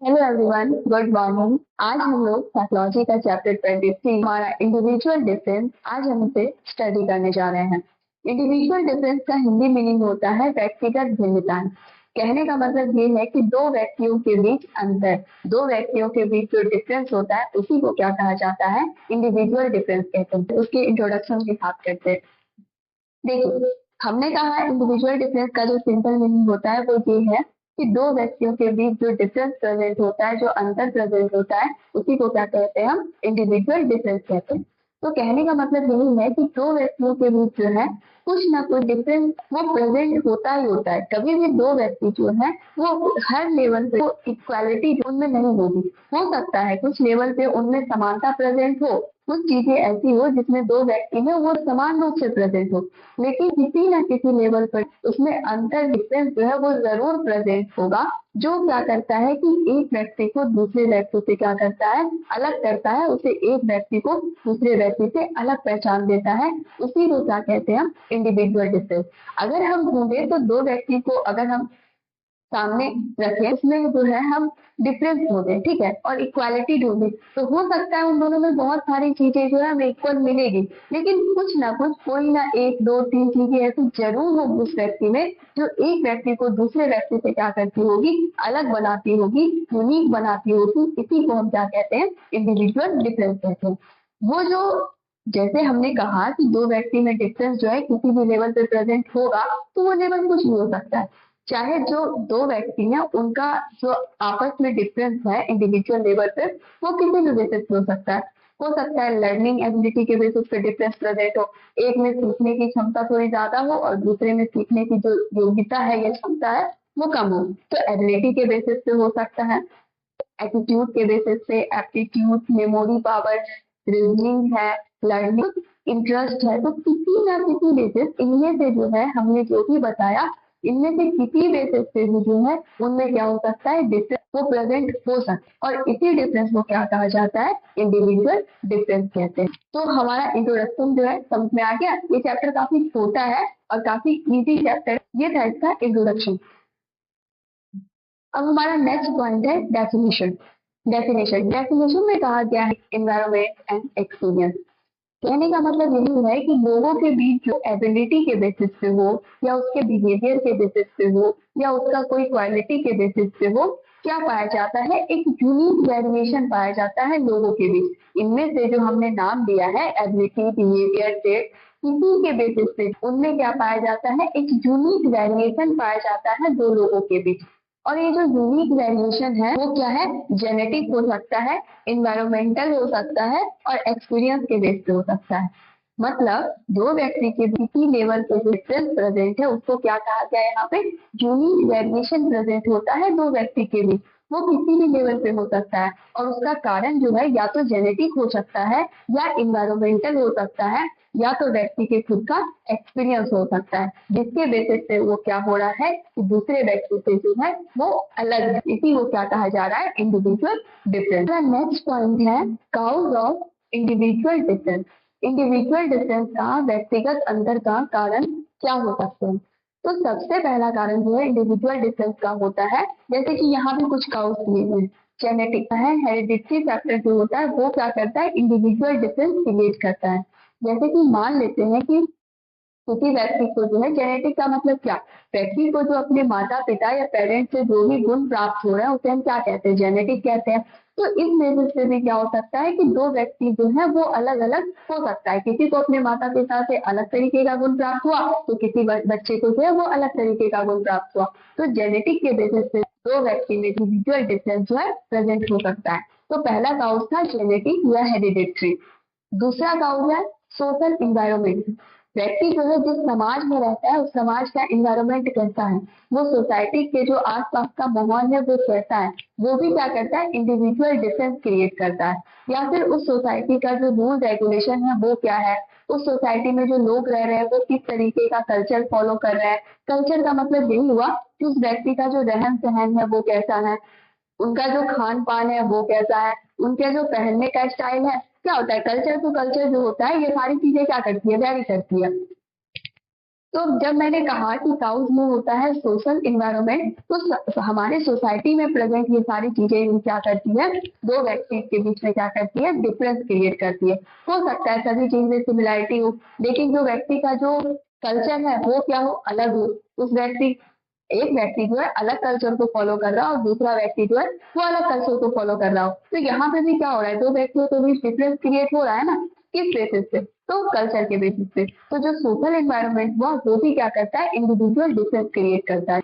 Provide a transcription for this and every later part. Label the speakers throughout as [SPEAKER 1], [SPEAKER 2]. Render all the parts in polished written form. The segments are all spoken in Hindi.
[SPEAKER 1] Hello everyone, good morning. आज हम लोग साइकोलॉजी का चैप्टर 23 हमारा इंडिविजुअल डिफरेंस आज हम इसे स्टडी करने जा रहे हैं। इंडिविजुअल डिफरेंस का हिंदी मीनिंग होता है व्यक्तिगत भिन्नताएं। कहने का मतलब ये है कि दो व्यक्तियों के बीच अंतर, दो व्यक्तियों के बीच जो डिफरेंस होता है उसी को क्या कहा जाता है, इंडिविजुअल डिफरेंस कहते हैं। उसके इंट्रोडक्शन के साथ करते हैं। देखिए, हमने कहा इंडिविजुअल डिफरेंस का जो सिंपल मीनिंग होता है वो ये है कि दो व्यक्तियों के बीच जो डिफरेंस प्रेजेंट होता है, जो अंतर प्रेजेंट होता है, उसी को क्या कहते हैं, हम इंडिविजुअल डिफरेंस कहते हैं। तो कहने का मतलब यही है कि दो व्यक्तियों के बीच जो है कुछ ना कुछ डिफरेंस वो प्रेजेंट होता ही होता है। कभी भी दो व्यक्ति जो है वो हर लेवल पे इक्वालिटी उनमें नहीं होगी। हो सकता है कुछ लेवल पे उनमें समानता प्रेजेंट हो, कुछ चीजें ऐसी हो जिसमें दो व्यक्ति में वो समान रूप से प्रेजेंट हो, लेकिन किसी न किसी लेवल पर उसमें अंतर डिफरेंस जो है वो जरूर प्रेजेंट होगा, जो क्या करता है कि एक व्यक्ति को दूसरे व्यक्ति से क्या करता है, अलग करता है, उसे एक व्यक्ति को दूसरे व्यक्ति से अलग पहचान देता है। उसी को क्या कहते हैं हम, इंडिविजुअल डिफरेंस। अगर हम ढूंढे तो दो व्यक्ति को अगर हम सामने रखें, उसमें जो है हम डिफरेंस ढूंढे, ठीक है, और इक्वालिटी ढूंढे, तो हो सकता है उन दोनों में बहुत सारी चीजें जो है हमें इक्वल मिलेगी, लेकिन कुछ ना कुछ कोई ना एक दो तीन चीजें ऐसी जरूर होगी उस व्यक्ति में जो एक व्यक्ति को दूसरे व्यक्ति से क्या करती होगी, अलग बनाती होगी, यूनिक बनाती होगी। इसी को हम क्या कहते हैं, इंडिविजुअल डिफरेंस कहते हैं। वो जो जैसे हमने कहा कि दो व्यक्ति में डिफरेंस जो है किसी भी लेवल पे प्रेजेंट होगा, तो वो लेवल कुछ भी हो सकता है। चाहे जो दो व्यक्ति हैं उनका जो आपस में डिफरेंस है इंडिविजुअल लेवल पे, वो किसी भी बेसिस पे हो सकता है लर्निंग एबिलिटी के बेसिस पे डिफरेंस प्रेजेंट हो, एक में सीखने की क्षमता थोड़ी ज्यादा हो और दूसरे में सीखने की जो योग्यता है या क्षमता है वो कम हो। तो एबिलिटी के बेसिस पे हो सकता है, एटीट्यूड के बेसिस पे, एप्टीट्यूड, मेमोरी पावर, रीजनिंग है, लर्निंग इंटरेस्ट है, तो किसी ना किसी बेसिस इनमें से जो है हमने जो भी बताया, इनमें से किसी बेसिस पे भी जो है उनमें क्या हो सकता है, डिफरेंस वो प्रेजेंट हो सकता है, और इसी डिफरेंस को क्या कहा जाता है, इंडिविजुअल डिफरेंस कहते हैं। तो हमारा इंट्रोडक्शन जो है समझ में आ गया। ये चैप्टर काफी छोटा है और काफी इजी चैप्टर, ये था इसका इंट्रोडक्शन। अब हमारा नेक्स्ट पॉइंट है डेफिनेशन। डेफिनेशन में कहा गया है एनवायरमेंट एंड एक्सपीरियंस। कहने का मतलब यही है कि लोगों के बीच जो एबिलिटी के बेसिस पे हो, या उसके बिहेवियर के बेसिस पे हो, या उसका कोई क्वालिटी के बेसिस पे हो, क्या पाया जाता है, एक यूनिक वेरिएशन पाया जाता है लोगों के बीच। इनमें से जो हमने नाम दिया है एबिलिटी, बिहेवियर, ट्रेट, किसी के बेसिस पे उनमें क्या पाया जाता है, एक यूनिक वेरिएशन पाया जाता है दो लोगों के बीच। और ये जो यूनिक वेरिएशन है वो क्या है, जेनेटिक हो सकता है, इन्वायरमेंटल हो सकता है, और एक्सपीरियंस के बेस पे हो सकता है। मतलब दो व्यक्ति के किसी लेवल पे जो डिफरेंस प्रेजेंट है उसको क्या कहा गया है, यहाँ पे यूनिक वेरिएशन प्रेजेंट होता है दो व्यक्ति के बीच। वो किसी भी लेवल पे हो सकता है, और उसका कारण जो है या तो जेनेटिक हो सकता है, या इन्वायरमेंटल हो सकता है, या तो व्यक्ति के खुद का एक्सपीरियंस हो सकता है, जिसके बेसिस पे वो क्या हो रहा है कि दूसरे व्यक्ति से जो है वो अलग है। इसी को क्या कहा जा रहा है, इंडिविजुअल डिफरेंस। नेक्स्ट पॉइंट है causes of individual difference. Individual difference का, व्यक्तिगत अंतर का कारण क्या हो सकते हैं। तो सबसे पहला कारण जो है इंडिविजुअल डिफरेंस का होता है, जैसे कि यहाँ भी कुछ काउज दिए हुए हैं। जेनेटिक है, हेरिडिटरी फैक्टर जो होता है वो क्या करता है, इंडिविजुअल डिफरेंस क्रिएट करता है। जैसे कि मान लेते हैं कि किसी व्यक्ति को जो है, जेनेटिक का मतलब क्या, व्यक्ति को जो अपने माता पिता या पेरेंट्स से जो भी गुण प्राप्त हो रहे हैं उसे हम क्या कहते हैं, जेनेटिक कहते हैं। तो इस बेसिस पे भी क्या हो सकता है कि दो व्यक्ति जो है वो अलग अलग हो सकता है। किसी को अपने माता पिता से अलग तरीके का गुण प्राप्त हुआ, तो किसी बच्चे को जो है वो अलग तरीके का गुण प्राप्त हुआ। तो जेनेटिक के बेसिस पे दो व्यक्ति में इंडिविजुअल डिफरेंस जो है प्रेजेंट हो सकता है। तो पहला काउज था जेनेटिक या हेरिडिटरी। दूसरा काउज है सोशल इन्वायरमेंट। व्यक्ति जो है जिस समाज में रहता है उस समाज का इन्वायरमेंट कैसा है, वो सोसाइटी के जो आसपास का माहौल है वो कैसा है, वो भी क्या करता है, इंडिविजुअल डिफरेंस क्रिएट करता है। या फिर उस सोसाइटी का जो रूल रेगुलेशन है वो क्या है, उस सोसाइटी में जो लोग रह रहे हैं वो किस तरीके का कल्चर फॉलो कर रहे हैं। कल्चर का मतलब यही हुआ कि उस व्यक्ति का जो रहन सहन है वो कैसा है, उनका जो खान पान है वो कैसा है, उनके जो पहनने का स्टाइल है। क्या होता है, कल्चर टू कल्चर जो होता है ये सारी चीजें क्या करती है, वेरी करती है। तो जब मैंने कहा कि काउज में होता है सोशल इन्वायरमेंट, तो हमारे सोसाइटी में प्रेजेंट ये सारी चीजें क्या करती है, दो व्यक्ति के बीच में क्या करती है, डिफरेंस क्रिएट करती है। हो सकता है सभी चीजें सिमिलैरिटी हो, लेकिन जो व्यक्ति का जो कल्चर है वो क्या हो, अलग हो। उस व्यक्ति एक व्यक्ति जो है अलग कल्चर को फॉलो कर रहा हो और दूसरा व्यक्ति जो है वो अलग कल्चर को फॉलो कर रहा हो, तो यहाँ पे भी क्या हो रहा है, दो व्यक्तियों के बीच डिफरेंस क्रिएट हो रहा है ना, किस बेसिस पे, तो कल्चर के बेसिस पे। तो जो सोशल एनवायरनमेंट हुआ वो भी क्या करता है, इंडिविजुअल डिफरेंस क्रिएट करता है।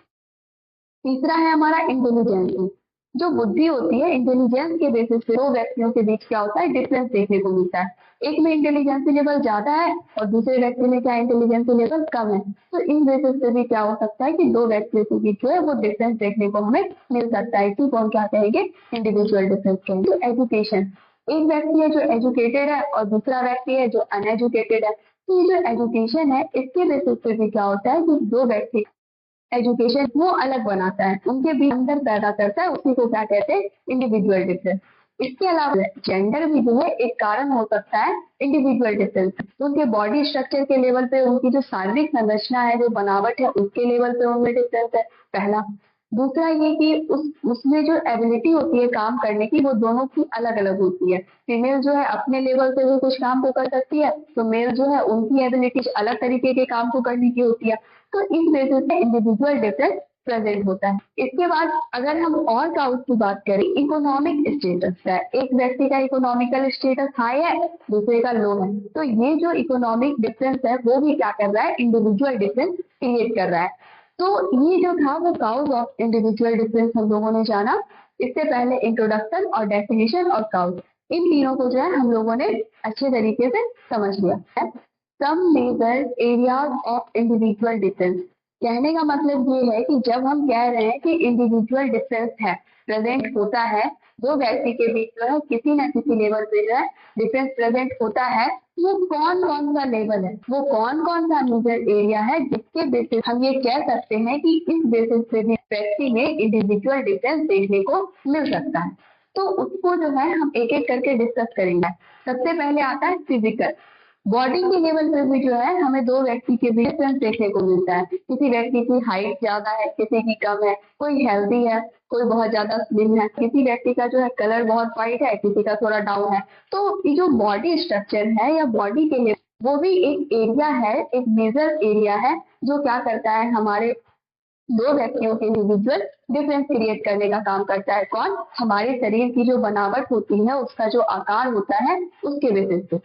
[SPEAKER 1] तीसरा है हमारा इंटेलिजेंस। जो बुद्धि होती है, इंटेलिजेंस के बेसिस पे दो व्यक्तियों के बीच क्या होता है, डिफरेंस देखने को मिलता है। एक में इंटेलिजेंस लेवल ज्यादा है और दूसरे व्यक्ति में क्या इंटेलिजेंस लेवल कम है, तो इन बेसिस पे भी क्या हो सकता है कि दो व्यक्तियों के बीच जो है वो डिफरेंस देखने को हमें मिल सकता है। इसी को हम क्या कहेंगे, इंडिविजुअल डिफरेंस कहेंगे। तो एजुकेशन, एक व्यक्ति है जो एजुकेटेड है और दूसरा व्यक्ति है जो अनएजुकेटेड है, तो ये जो एजुकेशन है इसके बेसिस पे भी क्या होता है कि दो व्यक्ति एजुकेशन वो अलग बनाता है, उनके भी अंदर पैदा करता है, उसी को क्या कहते हैं, इंडिविजुअल डिफरेंस। इसके अलावा जेंडर भी जो है एक कारण हो सकता है इंडिविजुअल डिफरेंस। तो उनके बॉडी स्ट्रक्चर के लेवल पे, उनकी जो शारीरिक संरचना है, जो बनावट है, उसके लेवल पे उनमें डिफरेंस है, पहला। दूसरा ये कि उसमें जो एबिलिटी होती है काम करने की, वो दोनों की अलग अलग होती है। फीमेल जो है अपने लेवल पे भी कुछ काम को कर सकती है, तो मेल जो है उनकी एबिलिटी अलग तरीके के काम को करने की होती है। तो इस बेसिस पे इंडिविजुअल डिफरेंस प्रेजेंट होता है। इसके बाद अगर हम और काउज की बात करें, इकोनॉमिक स्टेटस है, एक व्यक्ति का इकोनॉमिकल स्टेटस हाई है, दूसरे का लो है, तो ये जो इकोनॉमिक डिफरेंस है वो भी क्या कर रहा है, इंडिविजुअल डिफरेंस क्रिएट कर रहा है। तो ये जो था वो काउज ऑफ इंडिविजुअल डिफरेंस हम लोगों ने जाना। इससे पहले इंट्रोडक्शन और डेफिनेशन और काउज, इन तीनों को जो है हम लोगों ने अच्छे तरीके से समझ लिया है। Some major areas of individual difference, कहने का मतलब ये है कि जब हम कह रहे हैं कि इंडिविजुअल डिफरेंस है, प्रेजेंट होता है, दो व्यक्ति के बीच जो है किसी न किसी लेवल पे जो है डिफरेंस प्रेजेंट होता है, वो कौन कौन सा लेवल है, वो कौन कौन सा मेजर एरिया है जिसके बेसिस हम ये कह सकते हैं कि इस बेसिस पे भी व्यक्ति में इंडिविजुअल डिफरेंस देखने को मिल सकता है। तो उसको जो है हम एक एक करके डिस्कस करेंगे। सबसे पहले आता है फिजिकल। बॉडी के लेवल पे भी जो है हमें दो व्यक्ति के बीच डिफरेंस देखने को मिलता है। किसी व्यक्ति की हाइट ज्यादा है, किसी की कम है, कोई हेल्दी है, कोई बहुत ज्यादा स्लिम है, किसी व्यक्ति का जो है कलर बहुत वाइट है, किसी का थोड़ा डाउन है। तो ये जो बॉडी स्ट्रक्चर है या बॉडी के लिए वो भी एक एरिया है, एक मेजर एरिया है, जो क्या करता है, हमारे दो व्यक्तियों के इंडिविजुअल डिफरेंस क्रिएट करने का काम करता है। कौन, हमारे शरीर की जो बनावट होती है, उसका जो आकार होता है, उसके बेसिस पे।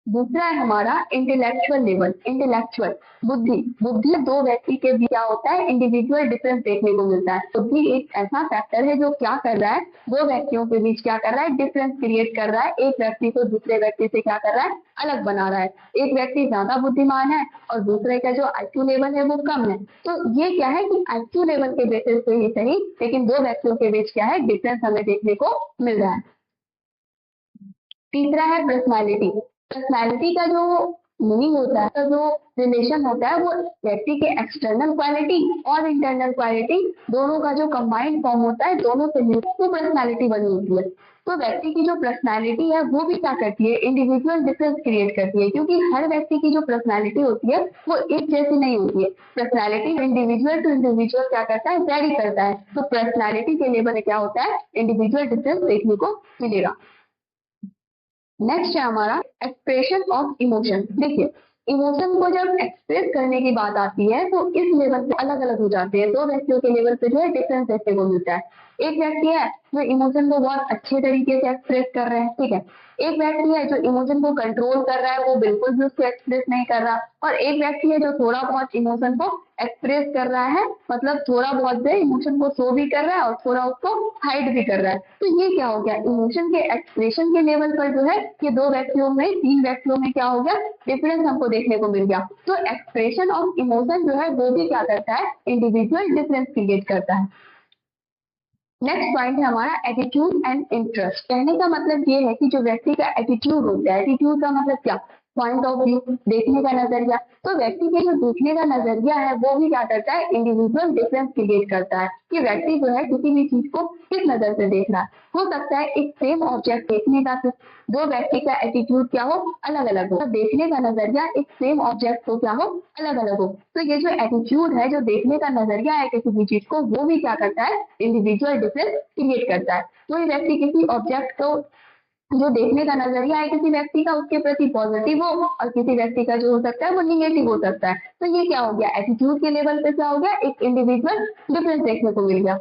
[SPEAKER 1] दूसरा है हमारा इंटेलेक्चुअल लेवल, इंटेलेक्चुअल बुद्धि। बुद्धि दो व्यक्ति के बीच क्या होता है, इंडिविजुअल डिफरेंस देखने को मिलता है। बुद्धि एक ऐसा फैक्टर है जो क्या कर रहा है, दो व्यक्तियों के बीच क्या कर रहा है, डिफरेंस क्रिएट कर रहा है, एक व्यक्ति को दूसरे व्यक्ति से क्या कर रहा है, अलग बना रहा है। एक व्यक्ति ज्यादा बुद्धिमान है और दूसरे का जो आईक्यू लेवल है वो कम है, तो ये क्या है कि आईक्यू लेवल के बेसिस पे ही सही, लेकिन दो व्यक्तियों के बीच क्या है, डिफरेंस हमें देखने को मिल रहा है। तीसरा है पर्सनालिटी। पर्सनालिटी का जो मीनिंग होता है, तो जो रिलेशन होता है, वो व्यक्ति के एक्सटर्नल क्वालिटी और इंटरनल क्वालिटी दोनों का जो कंबाइंड फॉर्म होता है, दोनों से मिलकर वो पर्सनालिटी बनी होती है। तो व्यक्ति की जो पर्सनालिटी है वो भी क्या करती है, इंडिविजुअल डिफरेंस क्रिएट करती है, क्योंकि हर व्यक्ति की जो पर्सनालिटी होती है वो एक जैसी नहीं होती है। पर्सनालिटी इंडिविजुअल टू इंडिविजुअल क्या करता है, वेरी करता है। तो पर्सनालिटी के लेवल में क्या होता है, इंडिविजुअल डिफरेंस देखने को मिलेगा। नेक्स्ट है हमारा एक्सप्रेशन ऑफ इमोशन। देखिए, इमोशन को जब एक्सप्रेस करने की बात आती है तो इस लेवल पे अलग अलग हो जाते हैं। दो व्यक्तियों के लेवल पे जो है डिफरेंस देखने को मिलता है। एक व्यक्ति है जो इमोशन को बहुत अच्छे तरीके से एक्सप्रेस कर रहे हैं, ठीक है। एक व्यक्ति है जो इमोशन को कंट्रोल कर रहा है, वो बिल्कुल भी उसको एक्सप्रेस नहीं कर रहा। और एक व्यक्ति है जो थोड़ा बहुत इमोशन को एक्सप्रेस कर रहा है, मतलब थोड़ा बहुत जो इमोशन को शो भी कर रहा है और थोड़ा उसको हाइड भी कर रहा है। तो ये क्या हो गया, इमोशन के एक्सप्रेशन के लेवल पर जो है ये दो व्यक्तियों में, तीन व्यक्तियों में क्या हो गया, डिफरेंस हमको देखने को मिल गया। तो एक्सप्रेशन ऑफ इमोशन जो है वो भी क्या करता है, इंडिविजुअल डिफरेंस क्रिएट करता है। नेक्स्ट पॉइंट है हमारा एटीट्यूड एंड इंटरेस्ट। कहने का मतलब ये है कि जो व्यक्ति का एटीट्यूड होता है, एटीट्यूड का मतलब क्या, पॉइंट ऑफ व्यू, देखने का नजरिया। तो व्यक्ति के जो देखने का नजरिया है वो भी क्या करता है, इंडिविजुअल डिफरेंस क्रिएट करता है कि व्यक्ति जो है किसी भी चीज को किस नजर से देख रहा है। हो सकता है एक सेम ऑब्जेक्ट देखने का दो व्यक्ति का एटीट्यूड क्या हो, अलग अलग हो, देखने का नजरिया एक सेम ऑब्जेक्ट को क्या हो, अलग अलग हो। तो ये जो एटीट्यूड है, जो देखने का नजरिया है किसी भी चीज को, वो भी क्या करता है, इंडिविजुअल डिफरेंस क्रिएट करता है। कोई व्यक्ति किसी ऑब्जेक्ट को जो देखने का नजरिया है किसी व्यक्ति का उसके प्रति पॉजिटिव हो और किसी व्यक्ति का जो हो सकता है वो निगेटिव हो सकता है। तो ये क्या हो गया, एटीट्यूड के लेवल पे क्या हो गया, एक इंडिविजुअल डिफरेंस देखने को मिल गया।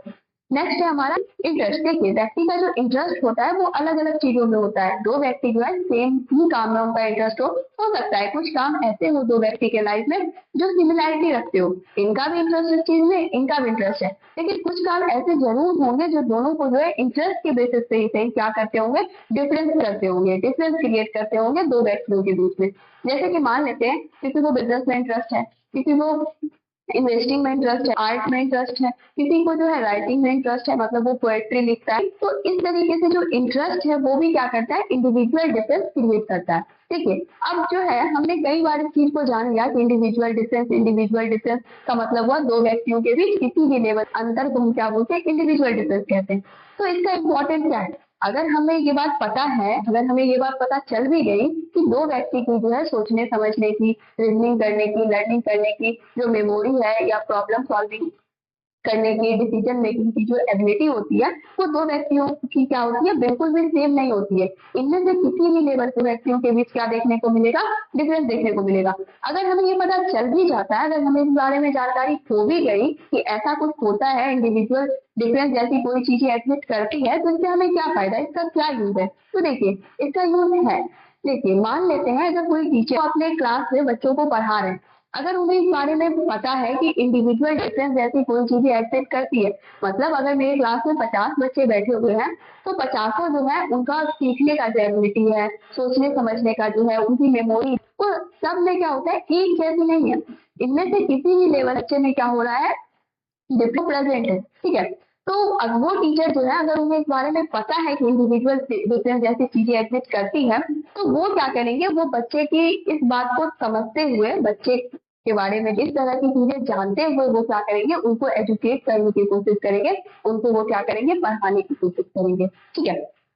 [SPEAKER 1] नेक्स्ट है हमारा इंटरेस्ट। देखिए व्यक्ति का जो इंटरेस्ट होता है वो अलग अलग चीजों में होता है। दो व्यक्ति जो है सेम ही काम में उनका इंटरेस्ट हो सकता है कुछ काम ऐसे हो दो व्यक्ति के लाइफ में जो सिमिलैरिटी रखते हो, इनका भी इंटरेस्ट इस चीज में, इनका भी इंटरेस्ट है, लेकिन कुछ काम ऐसे जरूर होंगे जो दोनों को जो है इंटरेस्ट के बेसिस पे ही सही क्या करते होंगे, डिफरेंस करते होंगे, डिफरेंस क्रिएट करते होंगे दो व्यक्तियों के बीच में। जैसे कि मान लेते हैं किसी को बिजनेस में इंटरेस्ट है, किसी को इन्वेस्टिंग में इंटरेस्ट है, आर्ट में इंटरेस्ट है, किसी को जो है राइटिंग में इंटरेस्ट है, मतलब वो पोएट्री लिखता है। तो इस तरीके से जो इंटरेस्ट है वो भी क्या करता है, इंडिविजुअल डिफरेंस क्रिएट करता है। ठीक है, अब जो है हमने कई बार इस चीज को जान लिया कि इंडिविजुअल डिफरेंस का मतलब हुआ दो व्यक्तियों के बीच किसी भी लेवल अंतर को हम क्या बोलते हैं, इंडिविजुअल डिफरेंस कहते हैं। तो इसका इम्पोर्टेंट क्या है, अगर हमें ये बात पता है, अगर हमें ये बात पता चल भी गई कि दो व्यक्ति की जो है सोचने समझने की, रीजनिंग करने की, लर्निंग करने की जो मेमोरी है या प्रॉब्लम सॉल्विंग करने की, डिसीजन मेकिंग की जो एबिलिटी होती है वो दो व्यक्तियों की क्या होती है, बिल्कुल भी सेम नहीं होती है। इनमें से किसी भी लेवल के व्यक्तियों के बीच क्या देखने को मिलेगा, डिफरेंस देखने को मिलेगा। अगर हमें ये पता चल भी जाता है, अगर हमें इस बारे में जानकारी हो भी गई कि ऐसा कुछ होता है, इंडिविजुअल डिफरेंस जैसी कोई चीजें एग्जिस्ट करती है, तो इससे हमें क्या फायदा, इसका क्या यूज है। तो देखिए इसका यूज है, देखिए मान लेते हैं अगर कोई टीचर अपने क्लास में बच्चों को पढ़ा रहे हैं, अगर उन्हें इस बारे में पता है कि इंडिविजुअल डिफरेंस जैसी कोई चीजें एग्जिस्ट करती है, मतलब अगर मेरे क्लास में 50 बच्चे बैठे हुए हैं तो 50 जो है उनका सीखने का जो एबिलिटी है, सोचने समझने का जो है, उनकी मेमोरी, वो सब में क्या होता है, एक जैसी नहीं है। इनमें से किसी भी लेवल बच्चे में क्या हो रहा है, डिफरेंस प्रेजेंट है। ठीक है, तो अब वो टीचर जो है अगर उन्हें इस बारे में पता है कि इंडिविजुअल डिफरेंस जैसी चीजें एग्जिस्ट करती है, तो वो क्या करेंगे, वो बच्चे की इस बात को समझते हुए, बच्चे के बारे में इस तरह की चीजें जानते हुए वो क्या करेंगे, उनको एजुकेट करने की कोशिश करेंगे, उनको वो क्या करेंगे, पढ़ाने की कोशिश करेंगे। ठीक है,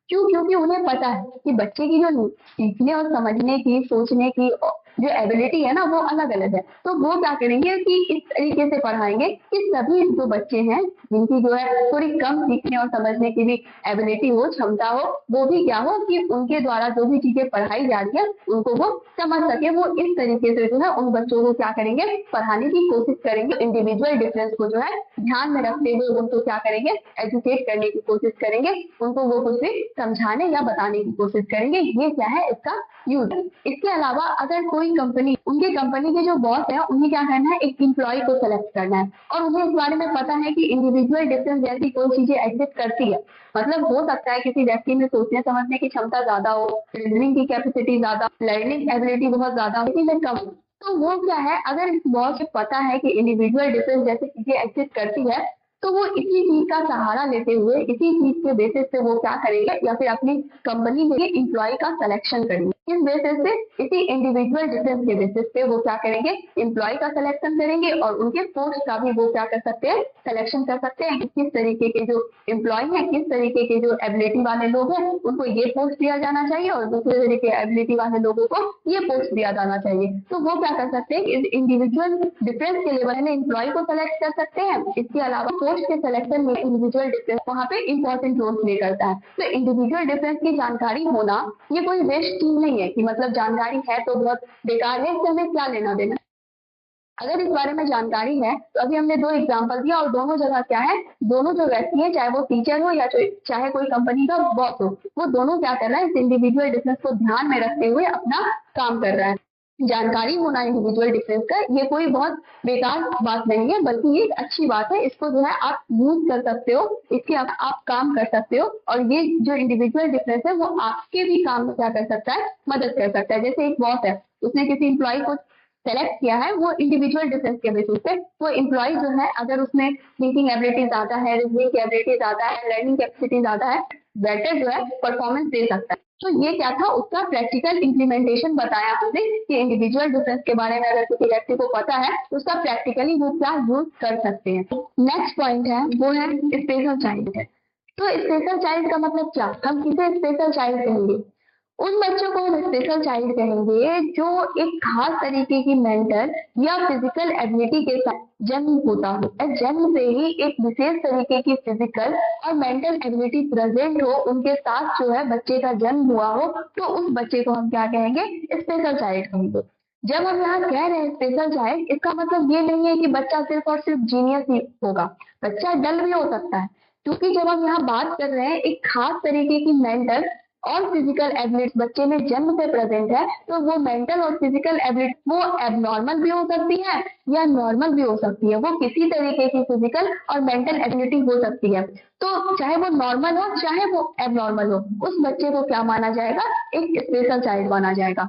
[SPEAKER 1] क्यों, क्योंकि उन्हें पता है कि बच्चे की जो सीखने और समझने की, सोचने की जो एबिलिटी है ना वो अलग अलग है। तो वो क्या करेंगे कि इस तरीके से पढ़ाएंगे कि सभी जो बच्चे हैं जिनकी जो है थोड़ी कम सीखने और समझने की भी एबिलिटी हो, क्षमता हो, वो भी क्या हो कि उनके द्वारा जो भी चीजें पढ़ाई जा रही है उनको वो समझ सके। वो इस तरीके से जो है उन बच्चों को क्या करेंगे, पढ़ाने की कोशिश करेंगे। इंडिविजुअल डिफरेंस को जो है ध्यान में रखते हुए उनको क्या करेंगे, एजुकेट करने की कोशिश करेंगे, उनको वो कुछ भी समझाने या बताने की कोशिश करेंगे। ये क्या है, इसका यूज। इसके अलावा अगर कोई कंपनी, उनके कंपनी के जो बॉस है उन्हें क्या करना है, एक एम्प्लॉय को सेलेक्ट करना है और उन्हें इस बारे में पता है कि इंडिविजुअल डिफरेंस जैसी कोई चीजें एग्जिस्ट करती है, मतलब हो सकता है किसी व्यक्ति में सोचने समझने की क्षमता ज्यादा हो, रीजनिंग की कैपेसिटी ज्यादा, लर्निंग एबिलिटी बहुत ज्यादा हो, लेकिन कम हो। तो वो क्या है, अगर इस बॉस को पता है कि इंडिविजुअल डिफरेंस जैसी चीजें एग्जिस्ट करती है, तो वो इसी चीज का सहारा लेते हुए, इसी चीज के बेसिस पे वो क्या करेंगे, या फिर अपनी कंपनी में एम्प्लॉय का सिलेक्शन करेंगे। किस बेसिस पे, इसी इंडिविजुअल डिफरेंस के बेसिस पे वो क्या करेंगे, एम्प्लॉय का सिलेक्शन करेंगे और उनके पोस्ट का भी वो क्या कर सकते हैं, सिलेक्शन कर सकते हैं। किस तरीके के जो एम्प्लॉय है, किस तरीके के जो एबिलिटी वाले लोग हैं उनको ये पोस्ट दिया जाना चाहिए और दूसरे तरीके एबिलिटी वाले लोगों को ये पोस्ट दिया जाना चाहिए। तो वो क्या कर सकते हैं, इंडिविजुअल डिफरेंस के लेवल में एम्प्लॉय को सेलेक्ट कर सकते हैं। इसके अलावा पोस्ट के सिलेक्शन में इंडिविजुअल डिफरेंस वहाँ पे इंपॉर्टेंट रोल प्ले करता है। तो इंडिविजुअल डिफरेंस की जानकारी होना ये कोई वेस्ट चीज नहीं है कि मतलब जानकारी है तो बहुत बेकार है, इससे हमें क्या लेना देना। अगर इस बारे में जानकारी है तो अभी हमने दो एग्जांपल दिया और दोनों जगह क्या है, दोनों जो व्यक्ति है, चाहे वो टीचर हो या चाहे कोई कंपनी का बॉस हो, वो दोनों क्या कर रहा है, इस इंडिविजुअल डिफरेंस को ध्यान में रखते हुए अपना काम कर रहा है। जानकारी होना इंडिविजुअल डिफरेंस का ये कोई बहुत बेकार बात नहीं है, बल्कि ये एक अच्छी बात है। इसको जो है आप यूज कर सकते हो, इसके आप काम कर सकते हो और ये जो इंडिविजुअल डिफरेंस है वो आपके भी काम में क्या कर सकता है, मदद कर सकता है। जैसे एक बॉस है, उसने किसी एम्प्लॉय को सेलेक्ट किया है, वो इंडिविजुअल डिफरेंस के बेसिस पे, वो एम्प्लॉय जो है अगर उसमें थिंकिंग एबिलिटी ज्यादा है, रीजनिंग की एबिलिटी ज्यादा है, लर्निंग कैपेसिटी ज्यादा है, बेटर जो है परफॉर्मेंस दे सकता है। तो ये क्या था, उसका प्रैक्टिकल इम्प्लीमेंटेशन बताया हमने कि इंडिविजुअल डिफरेंस के बारे में अगर किसी व्यक्ति को पता है तो उसका प्रैक्टिकली वो क्या यूज कर सकते हैं। नेक्स्ट पॉइंट है वो है स्पेशल चाइल्ड है। तो स्पेशल चाइल्ड का मतलब क्या, हम किसे स्पेशल चाइल्ड कहेंगे? उन बच्चों को हम स्पेशल चाइल्ड कहेंगे जो एक खास तरीके की मेंटल या फिजिकल एबिलिटी के साथ जन्म होता हो, जन्म से ही एक विशेष तरीके की फिजिकल और मेंटल एबिलिटी प्रेजेंट हो, उनके साथ जो है बच्चे का जन्म हुआ हो, तो उस बच्चे को हम क्या कहेंगे? स्पेशल चाइल्ड कहेंगे। जब हम यहाँ कह रहे हैं स्पेशल चाइल्ड, इसका मतलब ये नहीं है कि बच्चा सिर्फ और सिर्फ जीनियस ही होगा, बच्चा डल भी हो सकता है, क्योंकि जब हम यहाँ बात कर रहे हैं एक खास तरीके की मेंटल और फिजिकल एबिलिटी बच्चे में जन्म से प्रेजेंट है, तो वो मेंटल और फिजिकल एबिलिटी वो एबनॉर्मल भी हो सकती है या नॉर्मल भी हो सकती है, वो किसी तरीके की फिजिकल और मेंटल एबिलिटी हो सकती है। तो चाहे वो नॉर्मल हो चाहे वो एबनॉर्मल हो, उस बच्चे को क्या माना जाएगा? एक स्पेशल चाइल्ड माना जाएगा।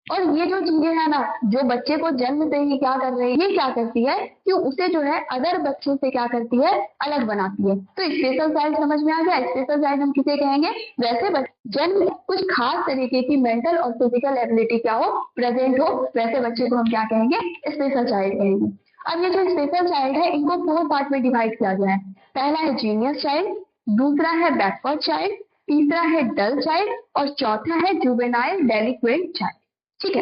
[SPEAKER 1] और ये जो चीजें है ना, जो बच्चे को जन्म से ही क्या कर रही है, ये क्या करती है कि उसे जो है अदर बच्चों से क्या करती है? अलग बनाती है। तो स्पेशल चाइल्ड समझ में आ गया। स्पेशल चाइल्ड हम किसे कहेंगे? वैसे जन्म में कुछ खास तरीके की मेंटल और फिजिकल एबिलिटी क्या हो? प्रेजेंट हो, वैसे बच्चे को हम क्या कहेंगे? स्पेशल चाइल्ड कहेंगे। अब ये जो स्पेशल चाइल्ड है, इनको 4 पार्ट में डिवाइड किया गया है। पहला है जीनियस चाइल्ड, दूसरा है बैकवर्ड चाइल्ड, तीसरा है डल चाइल्ड और चौथा है जुवेनाइल डेलिक्वेंट चाइल्ड। ठीक है।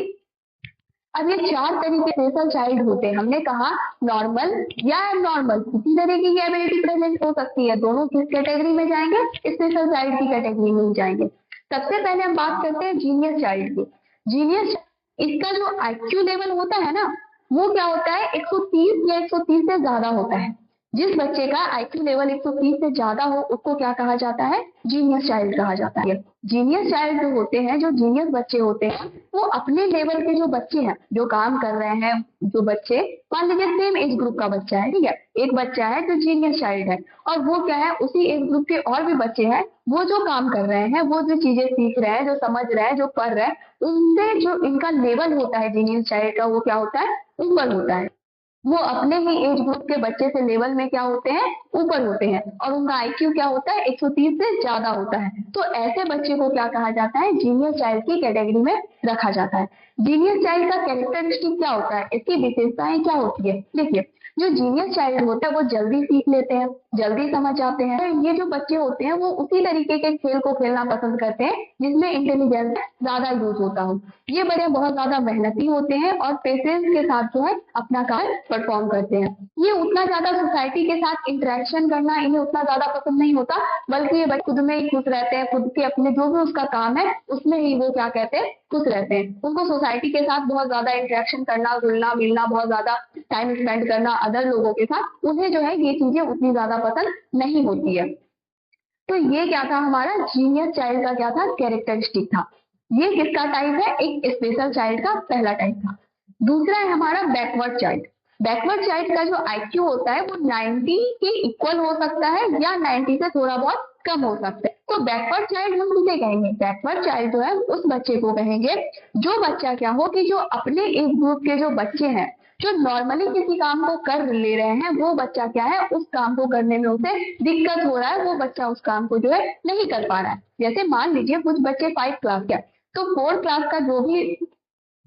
[SPEAKER 1] अब ये 4 तरीके स्पेशल चाइल्ड होते हैं। हमने कहा नॉर्मल या एबनॉर्मल, किसी तरीके की एबिलिटी प्रेजेंट हो सकती है, दोनों किस कैटेगरी में जाएंगे? स्पेशल चाइल्ड की कैटेगरी में जाएंगे। सबसे पहले हम बात करते हैं जीनियस चाइल्ड की। जीनियस, इसका जो आईक्यू लेवल होता है ना, वो क्या होता है? 130 या 130 से ज्यादा होता है। जिस बच्चे का आईक्यू लेवल 130 से ज्यादा हो, उसको क्या कहा जाता है? जीनियस चाइल्ड कहा जाता है। जीनियस चाइल्ड जो होते हैं, जो जीनियस बच्चे होते हैं, वो अपने लेवल के जो बच्चे हैं, जो काम कर रहे हैं, जो बच्चे मान लीजिए सेम एज ग्रुप का बच्चा है, ठीक है, एक बच्चा है जो जीनियस चाइल्ड है, और वो क्या है? उसी एज ग्रुप के और भी बच्चे हैं, वो जो काम कर रहे हैं, वो जो चीजें सीख रहे हैं, जो समझ रहे हैं, जो पढ़ रहे हैं, उनसे जो इनका लेवल होता है जीनियस चाइल्ड का, वो क्या होता है? ऊपर होता है। वो अपने ही एज ग्रुप के बच्चे से लेवल में क्या होते हैं? ऊपर होते हैं, और उनका आईक्यू क्या होता है? 130 से ज्यादा होता है। तो ऐसे बच्चे को क्या कहा जाता है? जीनियस चाइल्ड की कैटेगरी में रखा जाता है। जीनियस चाइल्ड का कैरेक्टरिस्टिक क्या होता है? इसकी विशेषताएं क्या होती है? देखिए, जो जीनियस चाइल्ड होता है वो जल्दी सीख लेते हैं, जल्दी समझ जाते हैं। तो ये जो बच्चे होते हैं वो उसी तरीके के खेल को खेलना पसंद करते हैं जिसमें इंटेलिजेंस ज्यादा यूज होता हो। ये बड़े बहुत ज्यादा मेहनती होते हैं और पेशेंस के साथ जो है अपना कार्य परफॉर्म करते हैं। ये उतना ज्यादा सोसाइटी के साथ इंटरेक्शन करना इन्हें उतना ज्यादा पसंद नहीं होता, बल्कि ये बच्चे खुद में ही खुश रहते हैं, खुद के अपने जो भी उसका काम है उसमें ही वो क्या कहते हैं? खुश रहते हैं। उनको सोसाइटी के साथ बहुत ज्यादा इंटरेक्शन करना, घुलना मिलना, बहुत ज्यादा टाइम स्पेंड करना अदर लोगों के साथ, उन्हें जो है ये चीजें उतनी ज्यादा पसंद नहीं होती है। तो ये क्या था? हमारा जीनियस चाइल्ड का क्या था? कैरेक्टरिस्टिक था। ये किसका टाइप है? एक स्पेशल चाइल्ड का पहला टाइप था। दूसरा है हमारा बैकवर्ड चाइल्ड। बैकवर्ड चाइल्ड का जो आईक्यू होता है वो 90 के इक्वल हो सकता है या 90 से थोड़ा बहुत कम हो सकता है। तो बैकवर्ड चाइल्ड हम किसे कहेंगे? बैकवर्ड चाइल्ड जो है उस बच्चे को कहेंगे जो बच्चा क्या हो कि जो अपने एज ग्रुप के जो बच्चे हैं, जो नॉर्मली किसी काम को कर ले रहे हैं, वो बच्चा क्या है? उस काम को करने में उसे दिक्कत हो रहा है, वो बच्चा उस काम को जो है नहीं कर पा रहा है। जैसे मान लीजिए कुछ बच्चे 5 क्लास के, तो 4 क्लास का जो भी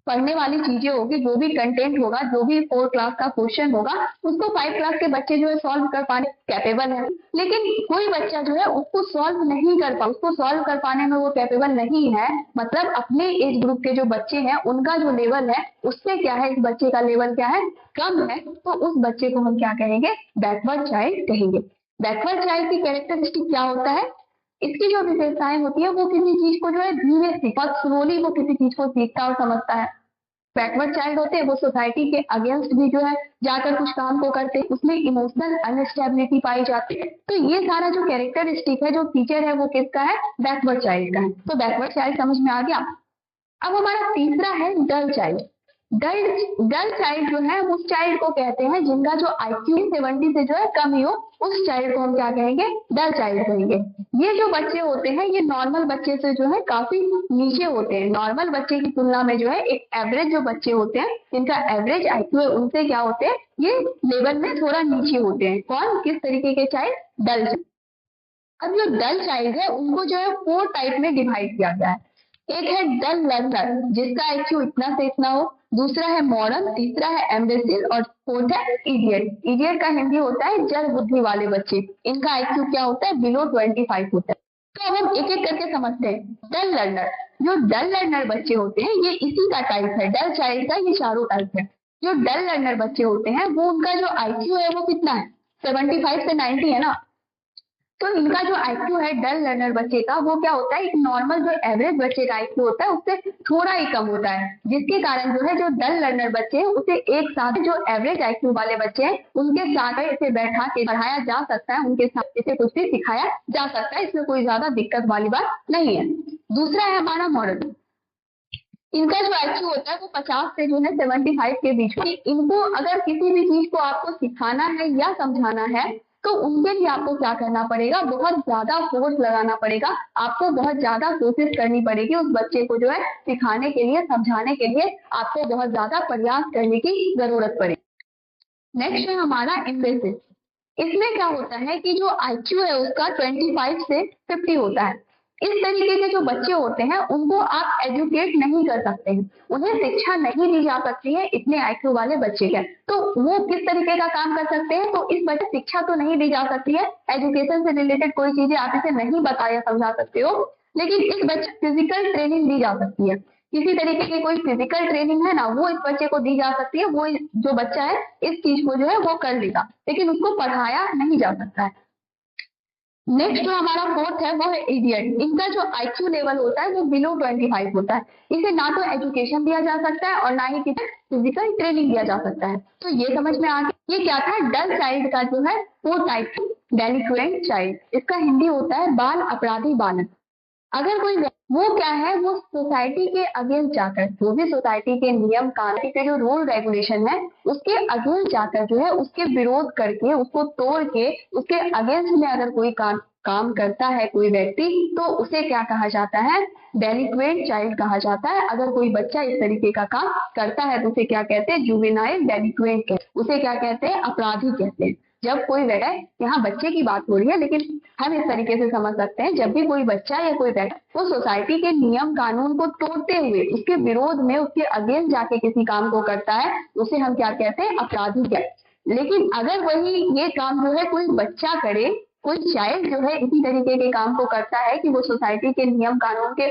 [SPEAKER 1] पढ़ने वाली चीजें होगी, जो भी कंटेंट होगा, जो भी 4 क्लास का क्वेश्चन होगा, उसको 5 क्लास के बच्चे जो है सॉल्व कर पाने कैपेबल है। लेकिन कोई बच्चा जो है उसको सॉल्व नहीं कर पा, उसको सॉल्व कर पाने में वो कैपेबल नहीं है, मतलब अपने एज ग्रुप के जो बच्चे हैं उनका जो लेवल है उससे क्या है, इस बच्चे का लेवल क्या है? कम है। तो उस बच्चे को हम क्या कहेंगे? बैकवर्ड चाइल्ड कहेंगे। बैकवर्ड चाइल्ड की कैरेक्टरिस्टिक क्या होता है? इसकी जो विशेषताएं होती है, वो किसी चीज को जो है धीरे से बहुत स्लोली वो किसी चीज को सीखता और समझता है। बैकवर्ड चाइल्ड होते हैं वो सोसाइटी के अगेंस्ट भी जो है जाकर कुछ काम को करते हैं, उसमें इमोशनल अनस्टेबिलिटी पाई जाती है। तो ये सारा जो कैरेक्टरिस्टिक है, जो फीचर है, वो किसका है? बैकवर्ड चाइल्ड का है। तो बैकवर्ड चाइल्ड समझ में आ गया। अब हमारा तीसरा है डल चाइल्ड। डल डल चाइल्ड जो है उस चाइल्ड को कहते हैं जिनका जो आईक्यू 70 से जो है कम ही हो, उस चाइल्ड को हम क्या कहेंगे? डल चाइल्ड कहेंगे। ये जो बच्चे होते हैं ये नॉर्मल बच्चे से जो है काफी नीचे होते हैं। नॉर्मल बच्चे की तुलना में जो है एक एवरेज जो बच्चे होते हैं जिनका एवरेज आईक्यू है, उनसे क्या होते हैं? ये लेवल में थोड़ा नीचे होते हैं। कौन? किस तरीके के चाइल्ड? डल चाइल्ड। अब जो डल चाइल्ड है उनको जो है 4 टाइप में डिवाइड किया गया है। एक है डल लर्नर, जिसका आईक्यू इतना से इतना हो। दूसरा है मॉडर्न, तीसरा है एम्बेसिल और फोर्थ है इडियट। इडियट का हिंदी होता है जड़ बुद्धि वाले बच्चे। इनका आईक्यू क्या होता है, बिलो 25 होता है। तो अब हम एक एक करके समझते हैं। डल लर्नर, जो डल लर्नर बच्चे होते हैं ये इसी का टाइप है, डल चाइल्ड का ये चारों टाइप है। जो डल लर्नर बच्चे होते हैं वो उनका जो आईक्यू है वो कितना है, 75 से 90 है ना। तो इनका जो आईक्यू है डल लर्नर बच्चे का वो क्या होता है, एक नॉर्मल जो एवरेज बच्चे का आईक्यू होता है उससे थोड़ा ही कम होता है, जिसके कारण जो है जो डल लर्नर बच्चे हैं उसे एक साथ जो एवरेज आईक्यू वाले बच्चे हैं उनके साथ इसे बैठा के पढ़ाया जा सकता है, उनके साथ इसे कुछ भी सिखाया जा सकता है, इसमें कोई ज्यादा दिक्कत वाली बात नहीं है। दूसरा है हमारा मॉडल। इनका जो आईक्यू होता है वो 50 से जो है 75 के बीच में। इनको अगर किसी भी चीज को आपको सिखाना है या समझाना है तो उनके लिए आपको क्या करना पड़ेगा, बहुत ज्यादा फोर्स लगाना पड़ेगा, आपको बहुत ज्यादा कोशिश करनी पड़ेगी उस बच्चे को जो है सिखाने के लिए, समझाने के लिए आपको बहुत ज्यादा प्रयास करने की जरूरत पड़ेगी। नेक्स्ट है हमारा इम्बेसिस। इसमें क्या होता है कि जो आईक्यू है उसका 25 से 50 होता है। इस तरीके के जो बच्चे होते हैं उनको आप एजुकेट नहीं कर सकते हैं, उन्हें शिक्षा नहीं दी जा सकती है इतने आईक्यू वाले बच्चे के। तो वो किस तरीके का काम कर सकते हैं, तो इस बच्चे शिक्षा तो नहीं दी जा सकती है, एजुकेशन से रिलेटेड कोई चीजें आप इसे नहीं बता या समझा सकते हो, लेकिन इस बच्चे फिजिकल ट्रेनिंग दी जा सकती है। किसी तरीके की कोई फिजिकल ट्रेनिंग है ना वो इस बच्चे को दी जा सकती है, वो जो बच्चा है इस चीज को जो है वो कर लेगा, लेकिन उसको पढ़ाया नहीं जा सकता है। नेक्स्ट जो हमारा फोर्थ है वो है इडियट। इनका जो आईक्यू लेवल होता है वो बिलो 25 होता है। इसे ना तो एजुकेशन दिया जा सकता है और ना ही किसी फिजिकल ट्रेनिंग दिया जा सकता है। तो ये समझ में आ गया ये क्या था, डल चाइल्ड का जो है वो टाइप डेलिक्वेंट चाइल्ड। इसका हिंदी होता है बाल अपराधी बालक। अगर कोई वो क्या है, वो सोसाइटी के अगेंस्ट जाकर, जो भी सोसाइटी के नियम कानून के जो रूल रेगुलेशन है उसके अगेंस्ट जाकर जो है उसके विरोध करके, उसको तोड़ के, उसके अगेंस्ट में अगर कोई काम करता है कोई व्यक्ति तो उसे क्या कहा जाता है, डेलिक्वेंट चाइल्ड कहा जाता है। अगर कोई बच्चा इस तरीके का काम करता है तो उसे क्या कहते हैं, जुवेनाइल डेलिक्वेंट कहते हैं, उसे क्या कहते हैं, अपराधी कहते हैं। जब कोई व्यक्ति, यहाँ बच्चे की बात हो रही है लेकिन हम इस तरीके से समझ सकते हैं, जब भी कोई बच्चा या कोई व्यक्ति वो सोसाइटी के नियम कानून को तोड़ते हुए उसके विरोध में, उसके अगेंस्ट जाके किसी काम को करता है उसे हम क्या कहते हैं, अपराधी कहते हैं। लेकिन अगर वही ये काम जो है कोई बच्चा करे, कोई चाइल्ड जो है इसी तरीके के काम को करता है कि वो सोसाइटी के नियम कानून के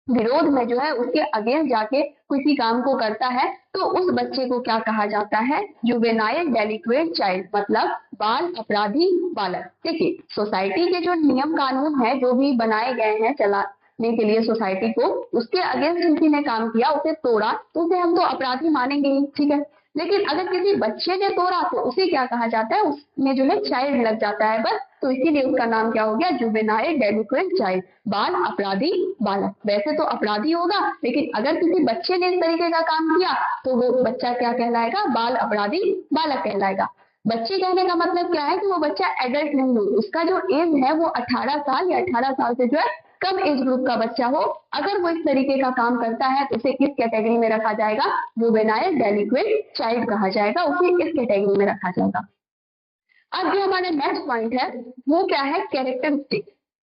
[SPEAKER 1] विरोध में जो है उसके अगेंस्ट जाके किसी काम को करता है तो उस बच्चे को क्या कहा जाता है, जुवेनाइल डेलिक्वेंट चाइल्ड, मतलब बाल अपराधी बालक। देखिए सोसाइटी के जो नियम कानून है जो भी बनाए गए हैं चलाने के लिए सोसाइटी को, उसके अगेंस्ट किसी ने काम किया, उसे तोड़ा तो उसे हम तो अपराधी मानेंगे ही, ठीक है। लेकिन अगर किसी बच्चे ने तोड़ा तो उसे क्या कहा जाता है, उसमें जो है चाइल्ड लग जाता है बस, तो इसीलिए उसका नाम क्या हो गया, जुवेनाइल डेलिक्वेंट चाइल्ड, बाल अपराधी बालक। वैसे तो अपराधी होगा लेकिन अगर किसी बच्चे ने इस तरीके का काम किया तो वो बच्चा क्या कहलाएगा, बाल अपराधी बालक कहलाएगा। बच्चे कहने का मतलब क्या है कि वो बच्चा एडल्ट नहीं हो, उसका जो एज है वो 18 साल या 18 साल से जो है कम एज ग्रुप का बच्चा हो। अगर वो इस तरीके का काम करता है तो उसे किस कैटेगरी में रखा जाएगा, जुवेनाइल डेलिक्वेंट चाइल्ड कहा जाएगा, उसे इस कैटेगरी में रखा जाएगा। अब जो हमारा नेक्स्ट पॉइंट है वो क्या है, कैरेक्टरिस्टिक।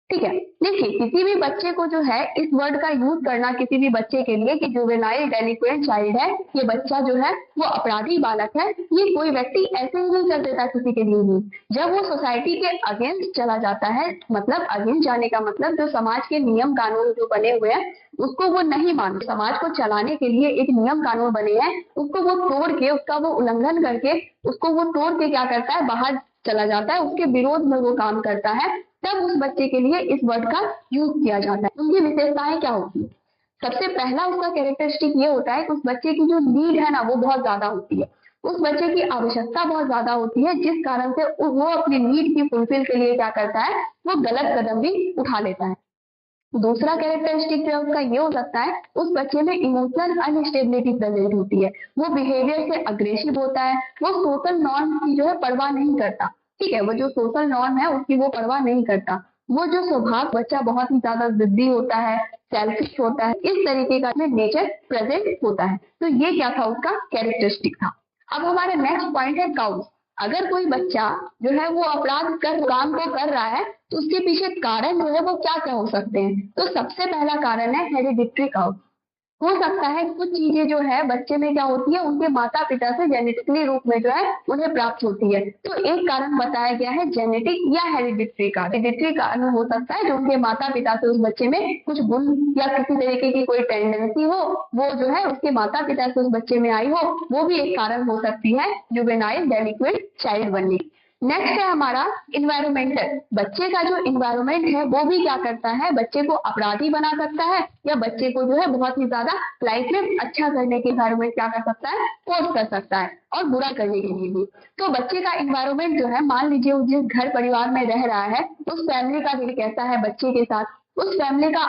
[SPEAKER 1] ठीक है, देखिए किसी भी बच्चे को जो है इस वर्ड का यूज करना किसी भी बच्चे के लिए कि जुवेनाइल डेलिक्वेंट चाइल्ड है, ये बच्चा जो है वो अपराधी बालक है, ये कोई व्यक्ति ऐसे ही नहीं कर देता किसी के लिए भी। जब वो सोसाइटी के अगेंस्ट चला जाता है, मतलब अगेंस्ट जाने का मतलब जो समाज के नियम कानून जो बने हुए हैं उसको वो नहीं मानता, समाज को चलाने के लिए एक नियम कानून बने हैं उसको वो तोड़ के, उसका वो उल्लंघन करके, उसको वो तोड़ के क्या करता है, बाहर चला जाता है, उसके विरोध में वो काम करता है, तब उस बच्चे के लिए इस वर्ड का यूज किया जाता है। उनकी विशेषताएं क्या होती है, सबसे पहला उसका कैरेक्टरिस्टिक ये होता है कि उस बच्चे की जो नीड है ना वो बहुत ज्यादा होती है, उस बच्चे की आवश्यकता बहुत ज्यादा होती है, जिस कारण से वो अपनी नीड की फुलफिल के लिए क्या करता है, वो गलत कदम भी उठा लेता है। दूसरा कैरेक्टरिस्टिक जो उसका ये हो सकता है, उस बच्चे में इमोशनल अनस्टेबिलिटी प्रेजेंट होती है, वो बिहेवियर से अग्रेसिव होता है, वो सोशल नॉर्म की जो है परवाह नहीं करता। ठीक है, वो जो सोशल नॉर्म है उसकी वो परवाह नहीं करता। वो जो स्वभाव बच्चा बहुत ही ज्यादा जिद्दी होता है, सेल्फिश होता है, इस तरीके का नेचर प्रेजेंट होता है। तो ये क्या था, उसका कैरेक्टरिस्टिक था। अब हमारा नेक्स्ट पॉइंट है काउज। अगर कोई बच्चा जो है वो अपराध कर काम को कर रहा है तो उसके पीछे कारण जो है वो क्या क्या हो सकते हैं, तो सबसे पहला कारण है हेरिडिटरी काउज। हो सकता है कुछ चीजें जो है बच्चे में क्या होती है, उनके माता पिता से जेनेटिकली रूप में जो है उन्हें प्राप्त होती है। तो एक कारण बताया गया है जेनेटिक या हेरिडिटरी का। हेरिडिटरी कारण हो सकता है जो उनके माता पिता से उस बच्चे में कुछ गुण या किसी तरीके की कोई टेंडेंसी हो, वो जो है उसके माता पिता से उस बच्चे में आई हो, वो भी एक कारण हो सकती है जुवेनाइल डेलिक्वेंट चाइल्ड बनने की। नेक्स्ट है हमारा इन्वायरमेंटल। बच्चे का जो इन्वायरमेंट है वो भी क्या करता है, बच्चे को अपराधी बना सकता है या बच्चे को जो है बहुत ही ज्यादा लाइफ में अच्छा करने के इन्वायरमेंट क्या कर सकता है, फोर्स कर सकता है और बुरा करने के लिए भी। तो बच्चे का इन्वायरमेंट जो है, मान लीजिए वो जिस घर परिवार में रह रहा है उस फैमिली का दिल कैसा है बच्चे के साथ, उस फैमिली का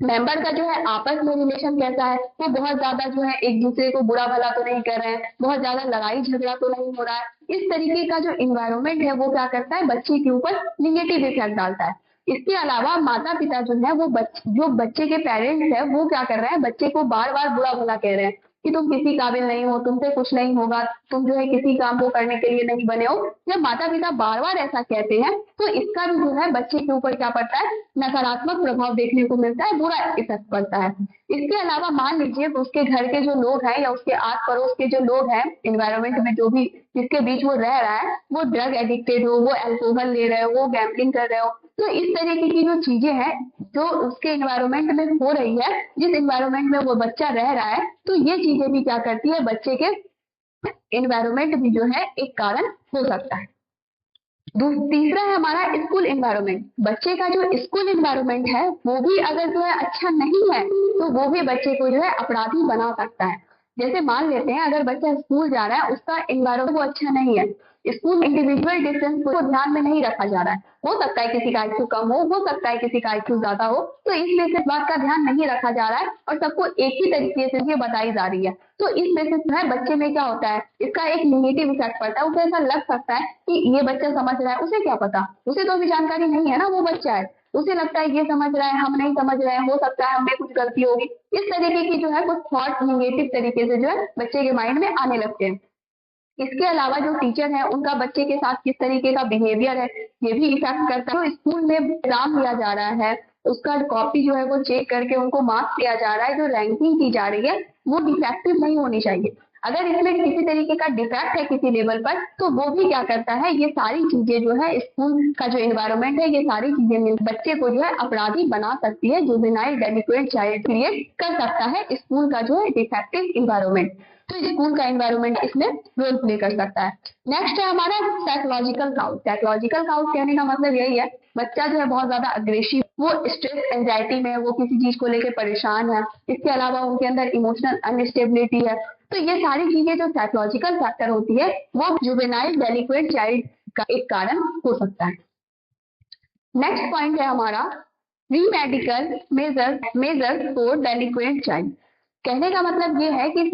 [SPEAKER 1] मेंबर का जो है आपस में रिलेशन कैसा है, वो बहुत ज्यादा जो है एक दूसरे को बुरा भला तो नहीं कर रहे हैं, बहुत ज्यादा लड़ाई झगड़ा तो नहीं हो रहा है, इस तरीके का जो इन्वायरमेंट है वो क्या करता है, बच्चे के ऊपर निगेटिव इफेक्ट डालता है। इसके अलावा माता पिता जो है वो जो बच्चे के पेरेंट्स है वो क्या कर रहे हैं, बच्चे को बार बार बुरा भला कह रहे हैं कि तुम किसी काबिल नहीं हो, तुमसे कुछ नहीं होगा, तुम जो है किसी काम को करने के लिए नहीं बने हो। जब माता पिता बार बार ऐसा कहते हैं तो इसका भी जो है बच्चे के ऊपर क्या पड़ता है, नकारात्मक प्रभाव देखने को मिलता है, बुरा इफेक्ट पड़ता है। इसके अलावा मान लीजिए उसके घर के जो लोग हैं या उसके आस पड़ोस के जो लोग हैं, इन्वायरमेंट में जो भी जिसके बीच वो रह रहा है, वो ड्रग एडिक्टेड हो, वो अल्कोहल ले रहे हो, वो गैम्बलिंग कर रहे हो, तो इस तरीके की जो चीजें हैं जो उसके इन्वायरमेंट में हो रही है, जिस इन्वायरमेंट में वो बच्चा रह रहा है, तो ये चीजें भी क्या करती है, बच्चे के इन्वायरमेंट भी जो है एक कारण हो सकता है। तीसरा है हमारा स्कूल इन्वायरमेंट। बच्चे का जो स्कूल इन्वायरमेंट है वो भी अगर जो है अच्छा नहीं है तो वो भी बच्चे को जो है अपराधी बना सकता है। जैसे मान लेते हैं अगर बच्चा स्कूल जा रहा है, उसका इन्वायरमेंट वो अच्छा नहीं है, स्कूल इंडिविजुअल डिफरेंस को ध्यान में नहीं रखा जा रहा है, हो सकता है किसी का IQ कम हो सकता है किसी का IQ ज्यादा हो, तो इसलिए इस बात का ध्यान नहीं रखा जा रहा है और सबको एक ही तरीके से ये बताई जा रही है। तो इस बेसिस में बच्चे में क्या होता है, इसका एक निगेटिव इफेक्ट पड़ता है। उसे ऐसा लग सकता है कि ये बच्चा समझ रहा है, उसे क्या पता, उसे तो अभी जानकारी नहीं है ना, वो बच्चा है, उसे लगता है ये समझ रहा है, हम नहीं समझ रहे हैं, हो सकता है हमें कुछ गलती होगी। इस तरीके की जो है कुछ थॉट निगेटिव तरीके से जो है बच्चे के माइंड में आने लगते हैं। इसके अलावा जो टीचर है उनका बच्चे के साथ किस तरीके का बिहेवियर है ये भी इफेक्ट करता है। तो स्कूल में एग्जाम लिया जा रहा है, उसका कॉपी जो है वो चेक करके उनको मार्क्स दिया जा रहा है, जो रैंकिंग की जा रही है वो डिफेक्टिव नहीं होनी चाहिए। अगर इसमें किसी तरीके का डिफेक्ट है किसी लेवल पर, तो वो भी क्या करता है, ये सारी चीजें जो है स्कूल का जो इन्वायरमेंट है, ये सारी चीजें मिल बच्चे को जो है अपराधी बना सकती है, जुवेनाइल डेलिक्वेंट चाइल्ड क्रिएट कर सकता है स्कूल का जो है डिफेक्टिव इन्वायरमेंट। तो स्कूल का इन्वायरमेंट इसमें रोल प्ले कर सकता है। नेक्स्ट है हमारा साइकोलॉजिकल काउज। साइकोलॉजिकल काउज कहने का मतलब यही है, बच्चा जो है बहुत ज्यादा अग्रेसिव, वो स्ट्रेस एंजाइटी में, वो किसी चीज को लेकर परेशान है, इसके अलावा उनके अंदर इमोशनल अनस्टेबिलिटी है। तो ये सारी चीजें जो साइकोलॉजिकल फैक्टर होती है वो जुवेनाइल डेलिक्वेंट चाइल्ड का एक कारण हो सकता है। नेक्स्ट पॉइंट है हमारा re-medical major for delinquent child. कहने का मतलब ये है कि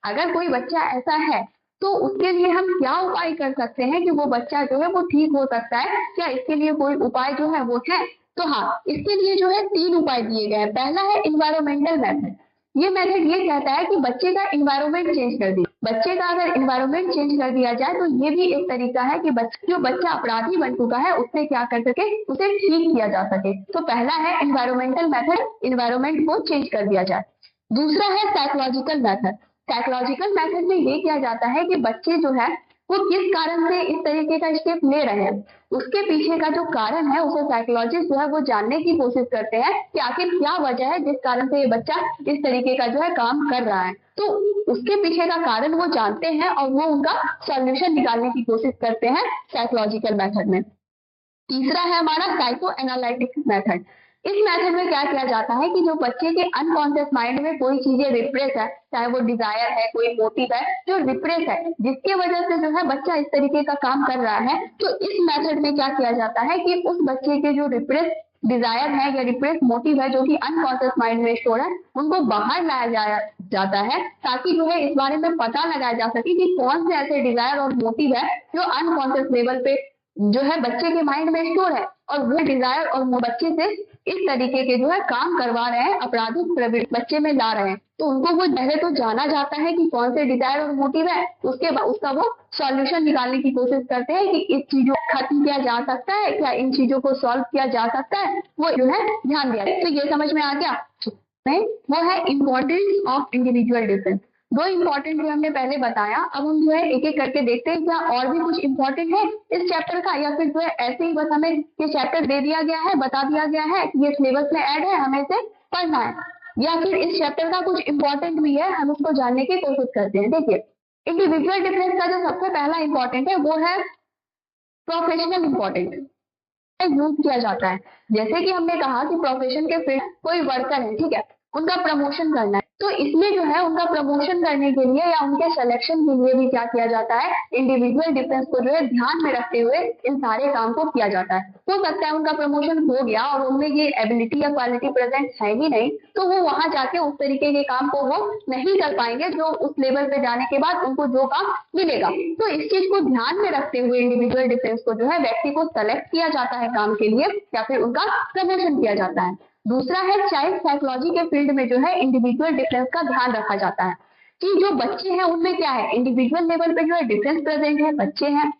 [SPEAKER 1] अगर कोई बच्चा ऐसा है तो उसके लिए हम क्या उपाय कर सकते हैं कि वो बच्चा जो है वो ठीक हो सकता है, क्या इसके लिए कोई उपाय जो है वो है? तो हाँ, इसके लिए जो है 3 उपाय दिए गए हैं। पहला है इन्वायरमेंटल मेथड। ये मेथड ये कहता है कि बच्चे का इन्वायरमेंट चेंज कर दिया, बच्चे का अगर इन्वायरमेंट चेंज कर दिया जाए तो ये भी एक तरीका है कि जो बच्चा अपराधी बन चुका है उससे क्या कर सके, उसे ठीक किया जा सके। तो पहला है इन्वायरमेंटल मेथड, इन्वायरमेंट को चेंज कर दिया जाए। दूसरा है साइकोलॉजिकल मेथड। साइकोलॉजिकल मेथड में ये किया जाता है कि बच्चे जो है वो किस कारण से इस तरीके का स्टेप ले रहे हैं, उसके पीछे का जो कारण है उसे साइकोलॉजिस्ट जो है वो जानने की कोशिश करते हैं कि आखिर क्या वजह है जिस कारण से ये बच्चा इस तरीके का जो है काम कर रहा है। तो उसके पीछे का कारण वो जानते हैं और वो उनका सॉल्यूशन निकालने की कोशिश करते हैं साइकोलॉजिकल मेथड में। तीसरा है हमारा साइको एनालिटिक मेथड। इस मेथड में क्या किया जाता है कि जो बच्चे के अनकॉन्शियस माइंड में कोई चीजें रिप्रेस है, चाहे वो डिजायर है, कोई मोटिव है जो रिप्रेस है, जिसके वजह से जो है बच्चा इस तरीके का काम कर रहा है, तो इस मेथड में क्या किया जाता है कि उस बच्चे के जो रिप्रेस डिजायर है या रिप्रेस मोटिव है जो कि अनकॉन्शियस माइंड में स्टोर है, उनको बाहर लाया जाता है ताकि जो है इस बारे में पता लगाया जा सके कि कौन से ऐसे डिजायर और मोटिव है जो अनकॉन्शियस लेवल पे जो है बच्चे के माइंड में स्टोर है और वो डिजायर और वो बच्चे से इस तरीके के जो है काम करवा रहे हैं, आपराधिक प्रवृत्ति बच्चे में ला रहे हैं। तो उनको वो पहले तो जाना जाता है कि कौन से डिजायर और मोटिव है, उसके बाद उसका वो सॉल्यूशन निकालने की कोशिश करते हैं कि इस चीजों को खत्म किया जा सकता है, क्या इन चीजों को सॉल्व किया जा सकता है, वो जो है ध्यान दिया है। तो ये समझ में आ गया। में वो है इम्पोर्टेंस ऑफ इंडिविजुअल डिफरेंस। दो इम्पोर्टेंट जो हमने पहले बताया, अब हम जो है एक एक करके देखते हैं क्या और भी कुछ इम्पोर्टेंट है इस चैप्टर का, या फिर जो है ऐसे ही बस हमें ये चैप्टर दे दिया गया है, बता दिया गया है कि ये सिलेबस में ऐड है, हमें इसे पढ़ना है, या फिर इस चैप्टर का कुछ इम्पोर्टेंट भी है, हम उसको जानने की कोशिश करते हैं। देखिए, इंडिविजुअल डिफरेंस का जो सबसे पहला इम्पोर्टेंट है वो है प्रोफेशनल इम्पोर्टेंट यूज किया जाता है। जैसे कि हमने कहा कि प्रोफेशन के फील्ड कोई वर्कर है, ठीक है, उनका प्रमोशन करना है, तो इसमें जो है उनका प्रमोशन करने के लिए या उनके सिलेक्शन के लिए भी क्या किया जाता है, इंडिविजुअल डिफरेंस को जो है ध्यान में रखते हुए इन सारे काम को किया जाता है। हो सकता है उनका प्रमोशन हो गया और उनमें ये एबिलिटी या क्वालिटी प्रेजेंट है ही नहीं, तो वो वहां जाके उस तरीके के काम को वो नहीं कर पाएंगे जो उस लेवल पे जाने के बाद उनको जो काम मिलेगा। तो इस चीज को ध्यान में रखते हुए इंडिविजुअल डिफरेंस को जो है व्यक्ति को सेलेक्ट किया जाता है काम के लिए, या फिर उनका प्रमोशन किया जाता है। दूसरा है चाइल्ड साइकोलॉजी के फील्ड में जो है इंडिविजुअल डिफरेंस का ध्यान रखा जाता है कि जो बच्चे हैं उनमें क्या है, इंडिविजुअल लेवल पे जो है डिफरेंस प्रेजेंट है, बच्चे हैं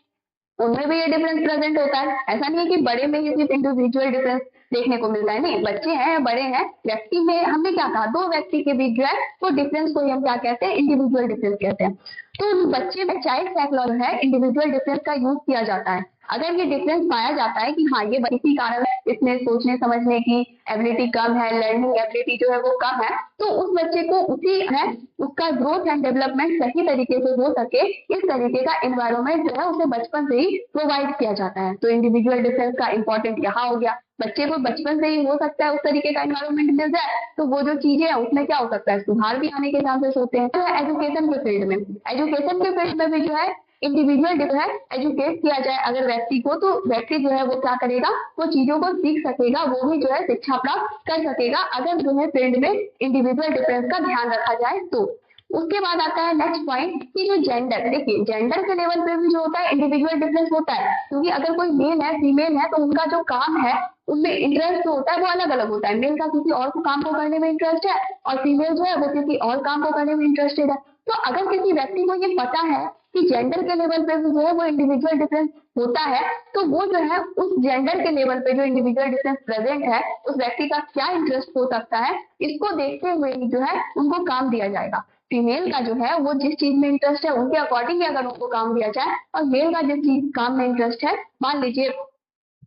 [SPEAKER 1] उनमें भी ये डिफरेंस प्रेजेंट होता है। ऐसा नहीं है कि बड़े में ही सिर्फ इंडिविजुअल डिफरेंस देखने को मिलता है, नहीं, बच्चे हैं या बड़े हैं, व्यक्ति में हमने क्या कहा, दो व्यक्ति के बीच जो है वो डिफरेंस को हम क्या कहते हैं, इंडिविजुअल डिफरेंस कहते हैं। तो बच्चे में चाइल्ड साइकोलॉजी है इंडिविजुअल डिफरेंस का यूज किया जाता है। अगर ये डिफरेंस पाया जाता है कि हाँ ये इसी कारण इसमें सोचने समझने की एबिलिटी कम है, लर्निंग एबिलिटी जो है वो कम है, तो उस बच्चे को उसी है उसका ग्रोथ एंड डेवलपमेंट सही तरीके से हो सके, इस तरीके का एनवायरनमेंट जो है उसे बचपन से ही प्रोवाइड किया जाता है। तो इंडिविजुअल डिफरेंस का इंपॉर्टेंट यहाँ हो गया, बच्चे को बचपन से ही हो सकता है उस तरीके का एनवायरनमेंट मिल जाए, तो वो जो चीजें है उसमें क्या हो सकता है, सुधार भी आने के चांसेस होते हैं। तो एजुकेशन के फील्ड में, एजुकेशन के फील्ड में भी जो है इंडिविजुअल जो है एजुकेट किया जाए अगर व्यक्ति को, तो व्यक्ति जो है वो क्या करेगा, वो चीजों को सीख सकेगा, वो भी जो है शिक्षा प्राप्त कर सकेगा अगर जो है फील्ड में इंडिविजुअल डिफरेंस का ध्यान रखा जाए। तो उसके बाद आता है नेक्स्ट पॉइंट कि जो जेंडर, देखिए जेंडर के लेवल पे भी जो होता है इंडिविजुअल डिफरेंस होता है, क्योंकि अगर कोई मेल है फीमेल है तो उनका जो काम है उनमें इंटरेस्ट जो होता है वो अलग अलग होता है। मेल का किसी और को काम को करने में इंटरेस्ट है और फीमेल जो है वो किसी और काम को करने में इंटरेस्टेड है। तो अगर किसी व्यक्ति को ये पता है कि जेंडर के लेवल पे भी जो है वो इंडिविजुअल डिफरेंस होता है, तो वो जो है उस जेंडर के लेवल पे जो इंडिविजुअल डिफरेंस प्रेजेंट है उस व्यक्ति का क्या इंटरेस्ट हो सकता है, इसको देखते हुए जो है उनको काम दिया जाएगा। फीमेल का जो है वो जिस चीज में इंटरेस्ट है उनके अकॉर्डिंग अगर उनको काम दिया जाए, और मेल का जिस चीज काम में इंटरेस्ट है, मान लीजिए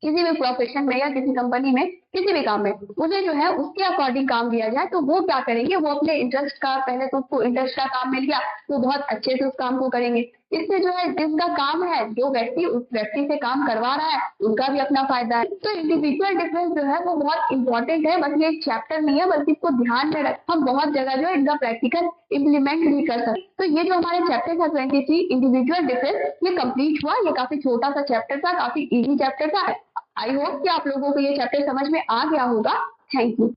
[SPEAKER 1] किसी भी प्रोफेशन में या किसी कंपनी में किसी भी काम में उन्हें जो है उसके अकॉर्डिंग काम दिया जाए, तो वो क्या करेंगे, वो अपने इंटरेस्ट का, पहले तो उसको इंटरेस्ट का काम मिल गया तो बहुत अच्छे से उस काम को करेंगे। इससे जो है जिसका काम है, जो व्यक्ति उस व्यक्ति से काम करवा रहा है उनका भी अपना फायदा है। तो इंडिविजुअल डिफरेंस जो है वो बहुत इंपॉर्टेंट है, बस ये चैप्टर नहीं है बल्कि इसको ध्यान में रख हम बहुत जगह जो है इनका प्रैक्टिकल इम्प्लीमेंट भी कर सकते। तो ये जो हमारे चैप्टर था 23 इंडिविजुअल डिफरेंस, ये कंप्लीट हुआ। ये काफी छोटा सा चैप्टर था, काफी इजी चैप्टर था। आई होप कि आप लोगों को ये चैप्टर समझ में आ गया होगा। Thank you.